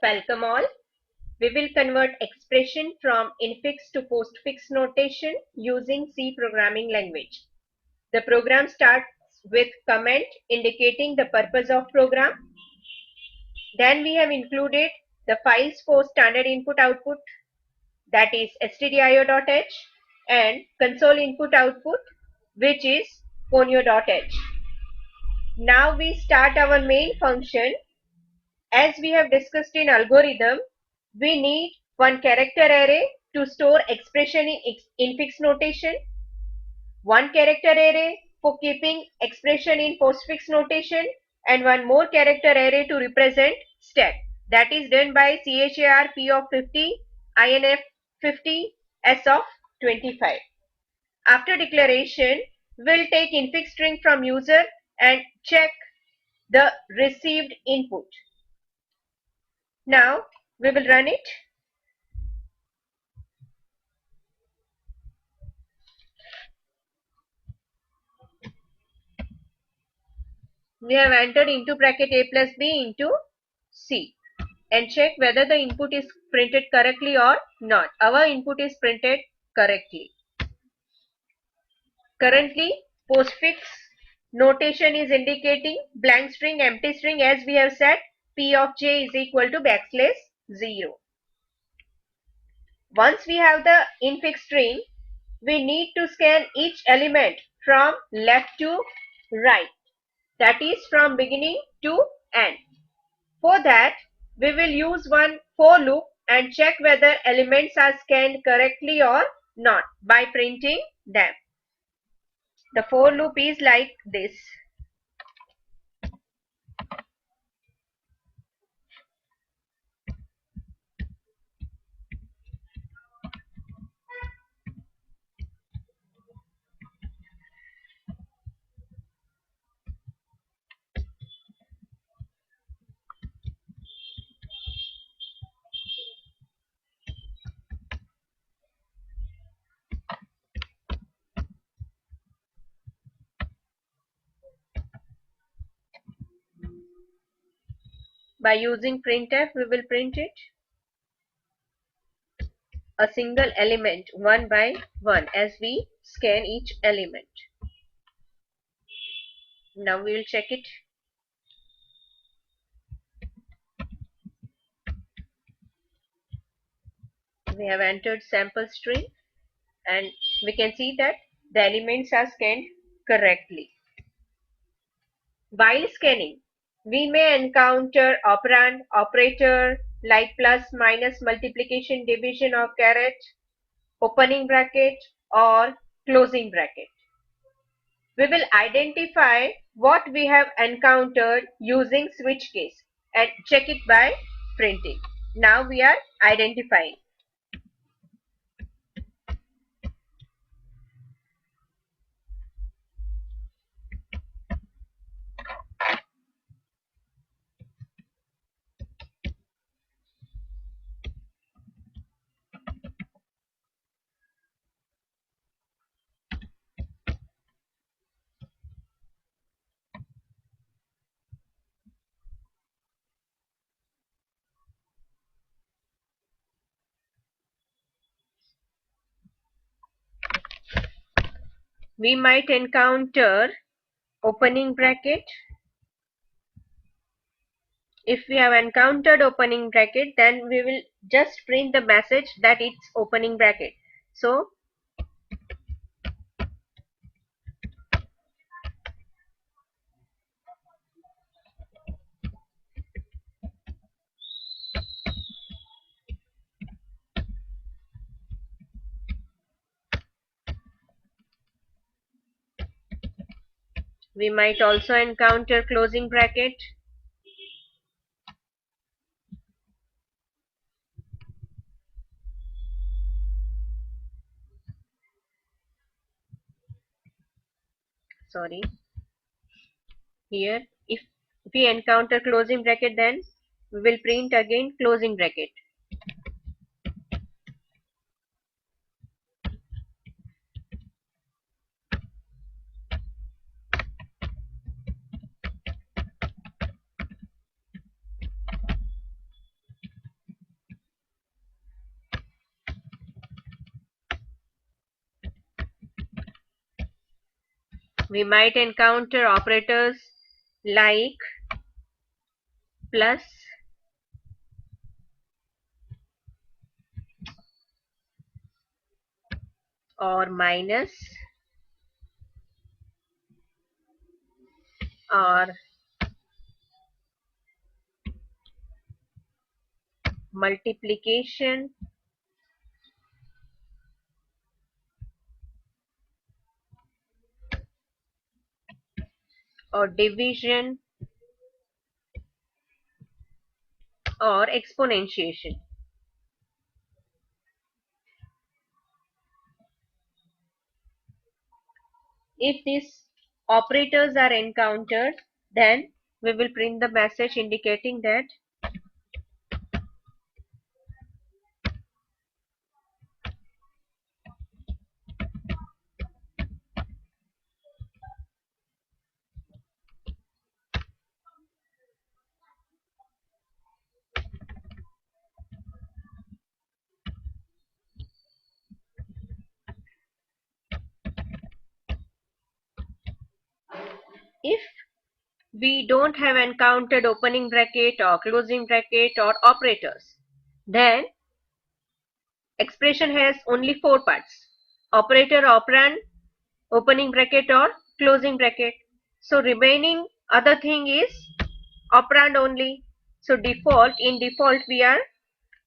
Welcome all. We will convert expression from infix to postfix notation using C programming language. The program starts with comment indicating the purpose of program. Then we have included the files for standard input output, that is stdio.h, and console input output, which is ponyo.h. Now we start our main function. As we have discussed in algorithm, we need one character array to store expression in infix notation, one character array for keeping expression in postfix notation, and one more character array to represent stack. That is done by char p of 50, inf 50, s of 25. After declaration, we'll take infix string from user and check the received input. Now we will run it. We have entered into bracket a plus b into c and check whether the input is printed correctly or not. Our input is printed correctly. Currently, postfix notation is indicating blank string, empty string, as we have said p of j is equal to \0. Once we have the infix string, we need to scan each element from left to right, that is from beginning to end. For that, we will use one for loop and check whether elements are scanned correctly or not by printing them. The for loop is like this. By using printf, we will print it a single element one by one as we scan each element. Now we will check it. We have entered sample string and we can see that the elements are scanned correctly. While scanning, we may encounter operand, operator like plus, minus, multiplication, division, or caret, opening bracket or closing bracket. We will identify what we have encountered using switch case and check it by printing. Now we are identifying. We might encounter opening bracket. If we have encountered opening bracket, then we will just print the message that it's opening bracket. So we might also encounter closing bracket. Sorry. Here, if we encounter closing bracket, then we will print again closing bracket. we might encounter operators like plus, or minus, or multiplication, or division, or exponentiation. If these operators are encountered, then we will print the message indicating that if we don't have encountered opening bracket or closing bracket or operators, then expression has only four parts: operator, operand, opening bracket or closing bracket. So remaining other thing is operand only. So in default we are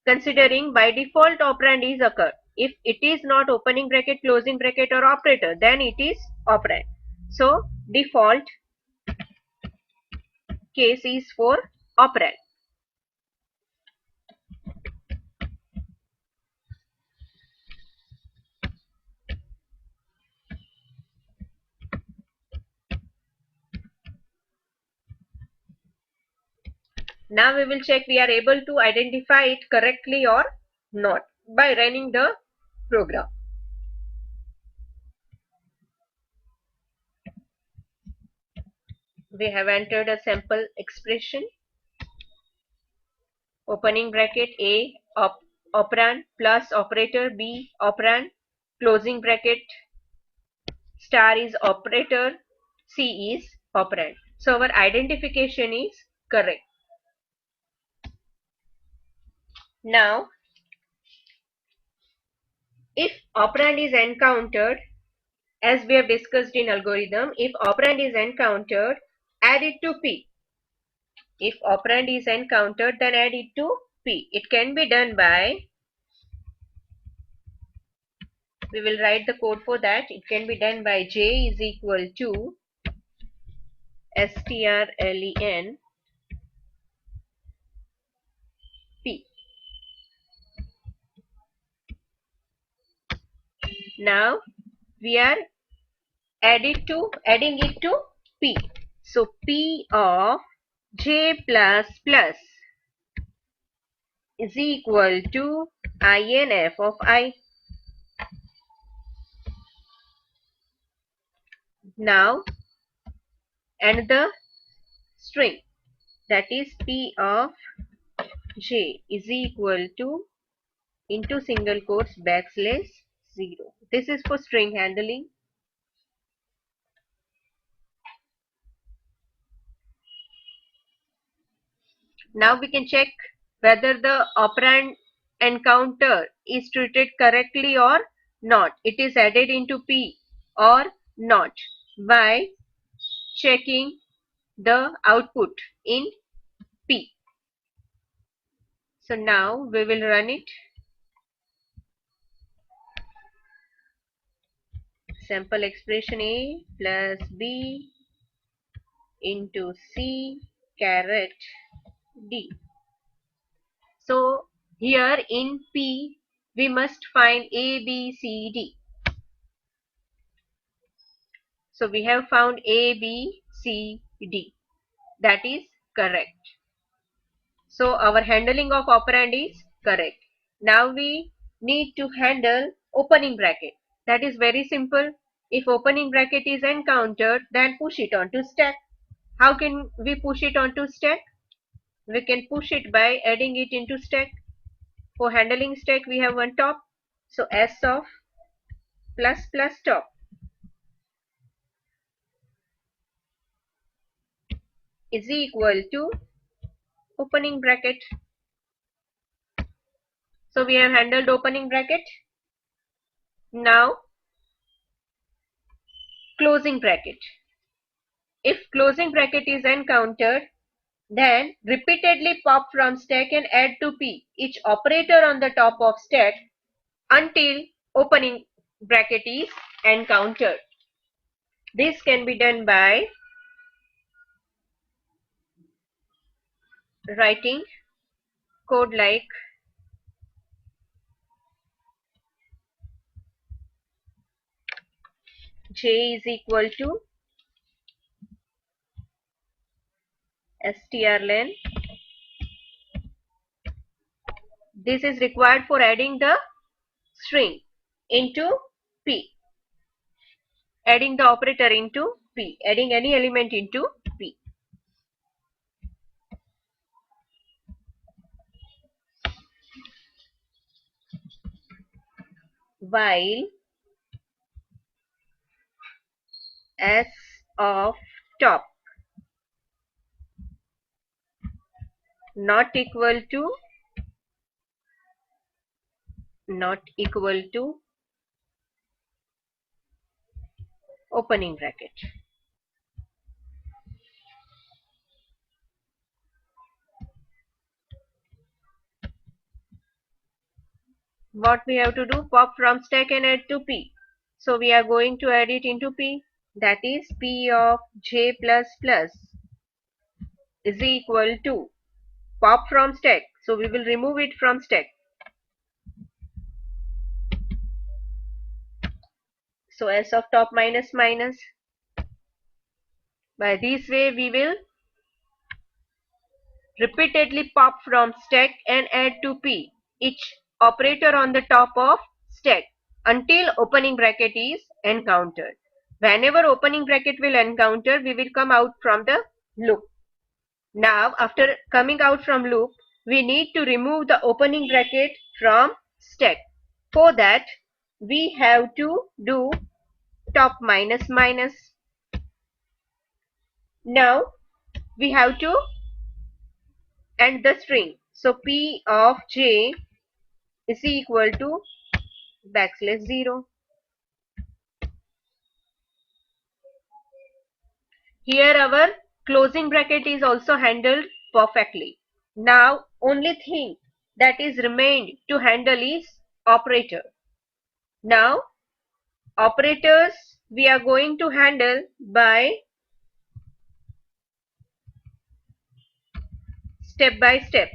considering by default operand is occur. If it is not opening bracket, closing bracket or operator, then it is operand. So default case is for operand. Now we will check we are able to identify it correctly or not by running the program. We have entered a sample expression. Opening bracket A operand plus operator B operand, closing bracket star is operator, C is operand. So our identification is correct. Now if operand is encountered, as we have discussed in algorithm, if operand is encountered, add it to P. If operand is encountered, then add it to P. It can be done by, we will write the code for that. It can be done by J is equal to strlen P. Now we are adding it to P. So P of J plus plus is equal to INF of I. Now another string, that is P of J is equal to into single quotes backslash 0. This is for string handling. Now we can check whether the operand encounter is treated correctly or not. It is added into P or not by checking the output in P. So now we will run it. Sample expression A plus B into C caret D. So here in P we must find A, B, C, D. So we have found A, B, C, D. That is correct. So our handling of operand is correct. Now we need to handle opening bracket. That is very simple. If opening bracket is encountered, then push it onto stack. How can we push it onto stack? We can push it by adding it into stack. For handling stack we have one top. So S of plus plus top. is equal to opening bracket. So we have handled opening bracket. Now closing bracket. If closing bracket is encountered, then repeatedly pop from stack and add to P each operator on the top of stack until opening bracket is encountered. This can be done by writing code like J is equal to strlen. This is required for adding the string into P, adding the operator into P, adding any element into P. While S of top not equal to opening bracket. What we have to do? Pop from stack and add to P. So we are going to add it into P. That is P of J plus plus is equal to pop from stack. So we will remove it from stack. So S of top minus minus. By this way we will repeatedly pop from stack and add to P each operator on the top of stack until opening bracket is encountered. Whenever opening bracket will encounter, we will come out from the loop. Now after coming out from loop, we need to remove the opening bracket from stack. For that we have to do top minus minus. Now we have to end the string. So P of J is equal to backslash 0. Here our closing bracket is also handled perfectly. Now only thing that is remained to handle is operator. Now operators we are going to handle by step by step.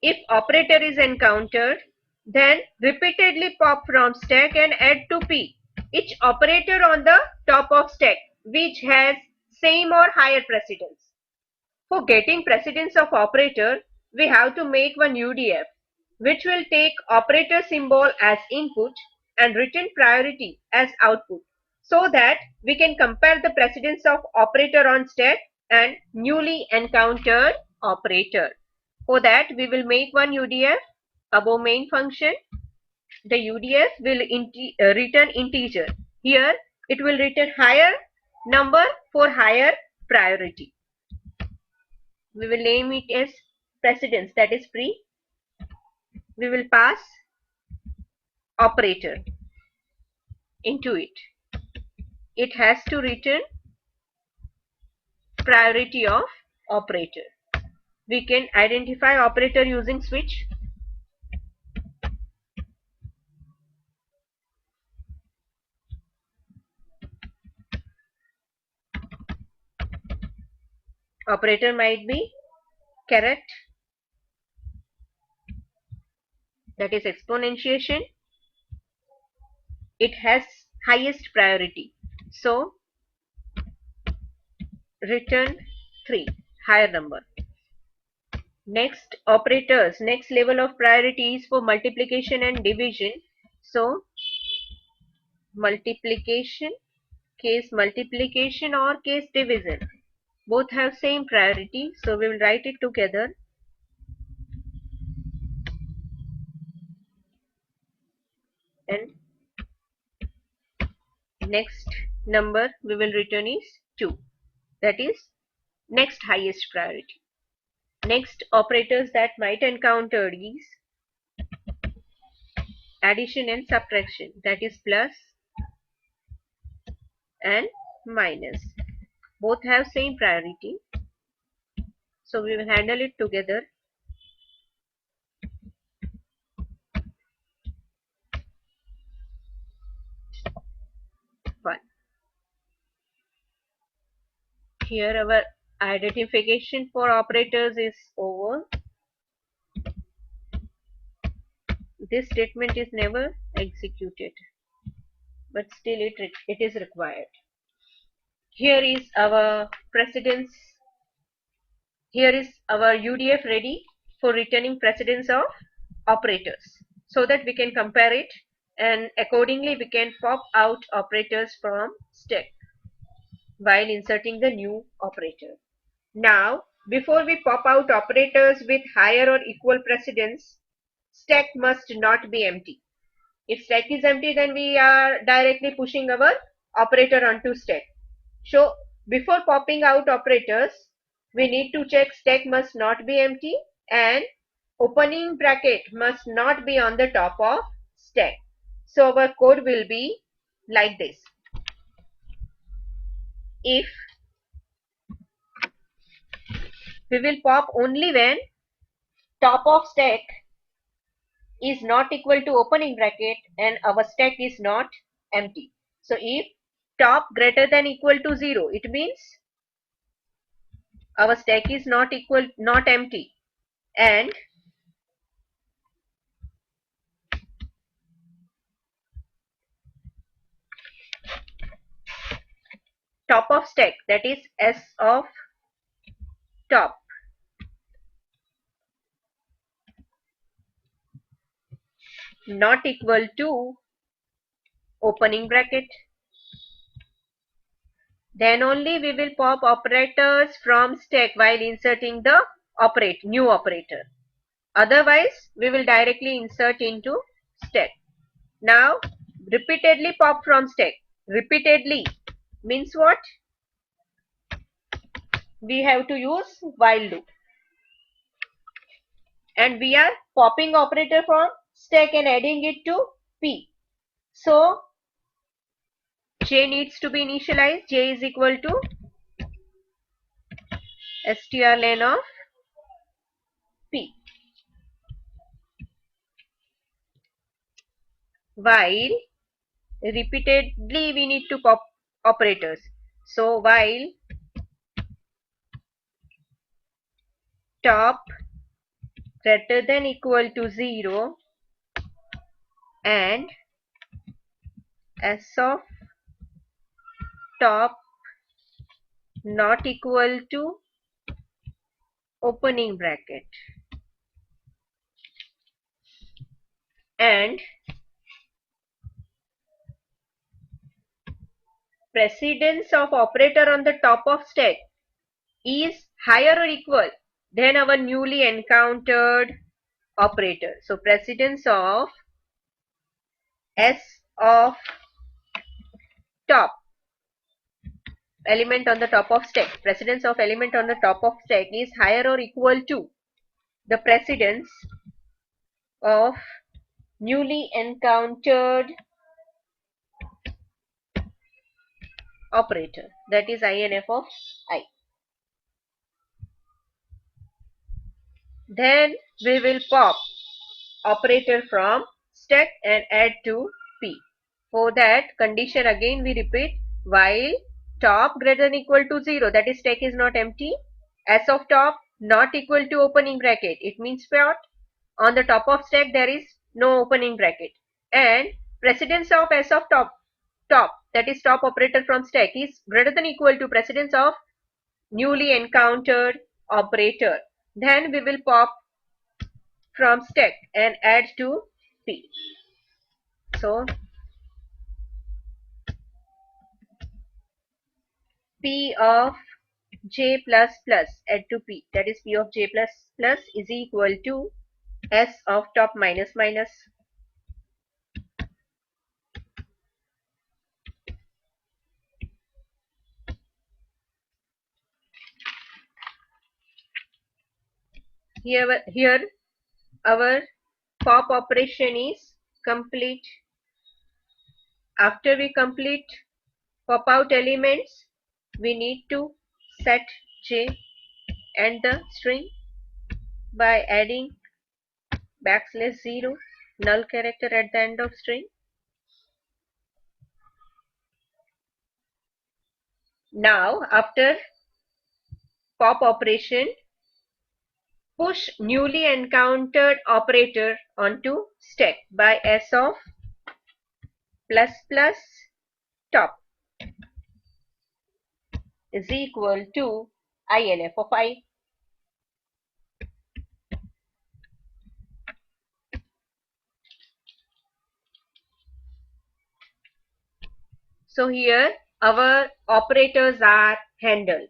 If operator is encountered, then repeatedly pop from stack and add to P each operator on the top of stack which has same or higher precedence. For getting precedence of operator, we have to make one UDF which will take operator symbol as input and return priority as output, so that we can compare the precedence of operator on stack and newly encountered operator. For that we will make one UDF above main function. The UDF will return integer. Here it will return higher number for higher priority. We will name it as precedence, that is pre. We will pass operator into it. It has to return priority of operator. We can identify operator using switch. Operator might be caret, that is exponentiation. It has highest priority, so return 3, higher number. Next operators, next level of priority is for multiplication and division. So multiplication, case multiplication or case division, both have same priority, so we will write it together. And next number we will return is 2, that is next highest priority. Next operators that might encounter is addition and subtraction, that is plus and minus. Both have same priority, so we will handle it together. Fine. Here our identification for operators is over. This statement is never executed, but still it is required. Here is our precedence. Here is our UDF ready for returning precedence of operators, so that we can compare it and accordingly we can pop out operators from stack while inserting the new operator. Now, before we pop out operators with higher or equal precedence, stack must not be empty. If stack is empty, then we are directly pushing our operator onto stack. So, before popping out operators, we need to check stack must not be empty and opening bracket must not be on the top of stack. So, our code will be like this. If we will pop only when top of stack is not equal to opening bracket and our stack is not empty. So if top greater than equal to 0, it means our stack is not empty, and top of stack, that is S of top, not equal to opening bracket, then only we will pop operators from stack while inserting the new operator. Otherwise, we will directly insert into stack. Now, repeatedly pop from stack. Repeatedly means what? We have to use while loop. And we are popping operator from stack and adding it to P. So, J needs to be initialized. J is equal to strlen of P. While repeatedly we need to pop operators. So, while top greater than equal to 0 and S of top not equal to opening bracket, and precedence of operator on the top of stack is higher or equal than our newly encountered operator. So precedence of S of top, element on the top of stack, precedence of element on the top of stack is higher or equal to the precedence of newly encountered operator, that is INF of I. Then we will pop operator from stack and add to P. For that condition again we repeat, while top greater than equal to 0, that is stack is not empty, S of top not equal to opening bracket, it means what? On the top of stack there is no opening bracket, and precedence of S of top, that is top operator from stack, is greater than equal to precedence of newly encountered operator. Then we will pop from stack and add to P. So P of J plus plus add to P, that is P of J plus plus is equal to S of top minus minus Here our pop operation is complete. After we complete pop out elements, we need to set j and the string by adding \0 null character at the end of string. Now after pop operation, push newly encountered operator onto stack by s of plus plus top is equal to inf of I. So here our operators are handled.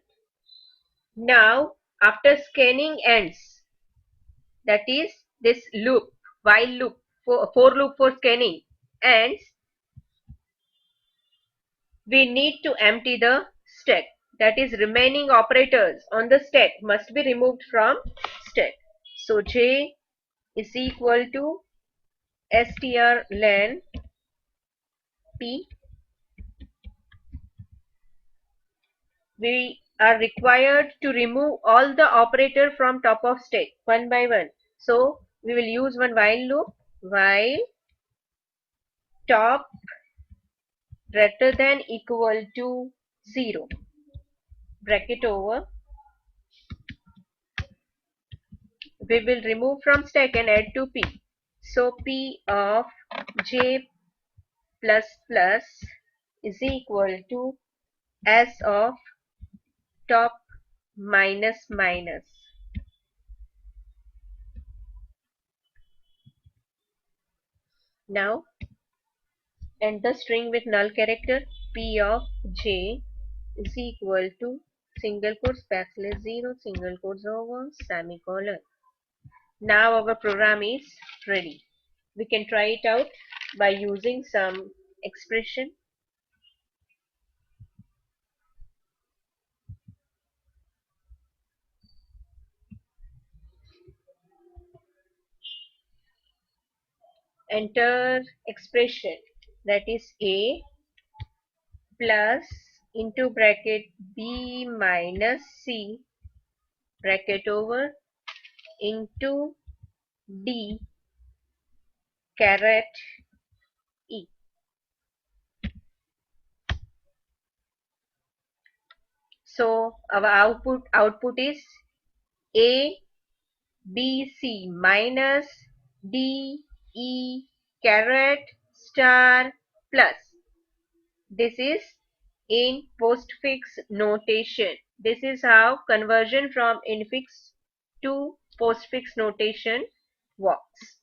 Now after scanning ends, that is this loop, while loop, for loop for scanning ends, we need to empty the stack. That is remaining operators on the stack must be removed from stack. So j is equal to strlen p. We are required to remove all the operator from top of stack one by one. So we will use one while loop, while top greater than equal to 0, bracket over, we will remove from stack and add to p. So p of j plus plus is equal to s of top minus minus. Now end the string with null character. P of j is equal to single quotes \0 single quotes over semicolon. Now our program is ready. We can try it out by using some expression. Enter expression, that is a plus into bracket b minus c bracket over into d caret e. So our output is a b c minus d e caret star plus. This is in postfix notation. This is how conversion from infix to postfix notation works.